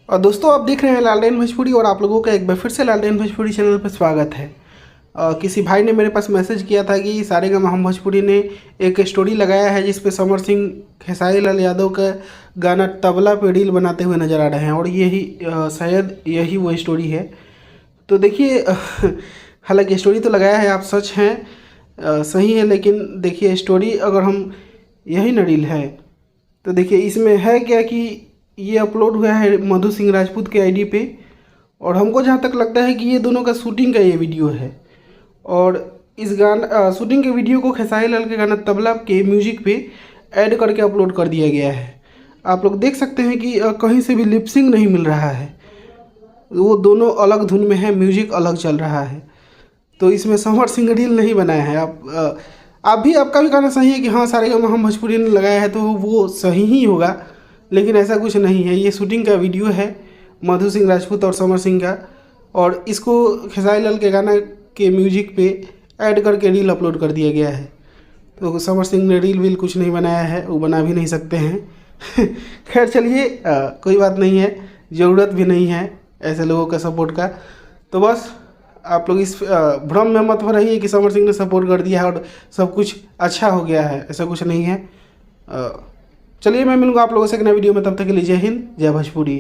और दोस्तों आप देख रहे हैं लालटेन भोजपुरी और आप लोगों का एक बार फिर से लालटेन भोजपुरी चैनल पर स्वागत है। किसी भाई ने मेरे पास मैसेज किया था कि सारेगामा हम भोजपुरी ने एक स्टोरी लगाया है जिस पे समर सिंह खेसारी लाल यादव का गाना तबला पे रील बनाते हुए नज़र आ रहे हैं और यही शायद यही वो स्टोरी है। तो देखिए हालांकि स्टोरी तो लगाया है आप, सच हैं, सही है, लेकिन देखिए स्टोरी अगर हम यही न रील है तो देखिए इसमें है क्या कि ये अपलोड हुआ है मधु सिंह राजपूत के आईडी पे और हमको जहाँ तक लगता है कि ये दोनों का शूटिंग का ये वीडियो है। और इस गाना शूटिंग के वीडियो को खेसारी लाल के गाना तबला के म्यूजिक पे ऐड करके अपलोड कर दिया गया है। आप लोग देख सकते हैं कि कहीं से भी लिपसिंग नहीं मिल रहा है, वो दोनों अलग धुन में है, म्यूजिक अलग चल रहा है। तो इसमें समर सिंह रील नहीं बनाया है। आप भी, आपका भी कहना सही है कि हाँ सारेगामा हम भोजपुरी ने लगाया है तो वो सही ही होगा, लेकिन ऐसा कुछ नहीं है। ये शूटिंग का वीडियो है मधु सिंह राजपूत और समर सिंह का, और इसको खेसारी लाल के गाना के म्यूजिक पे ऐड करके रील अपलोड कर दिया गया है। तो समर सिंह ने रील वील कुछ नहीं बनाया है, वो बना भी नहीं सकते हैं। खैर चलिए, कोई बात नहीं है, ज़रूरत भी नहीं है ऐसे लोगों का सपोर्ट का। तो बस आप लोग इस भ्रम में मत हो रहिए कि समर सिंह ने सपोर्ट कर दिया है और सब कुछ अच्छा हो गया है, ऐसा कुछ नहीं है। चलिए मैं मिलूंगा आप लोगों से एक नए वीडियो में, तब तक के लिए जय हिंद, जय भोजपुरी।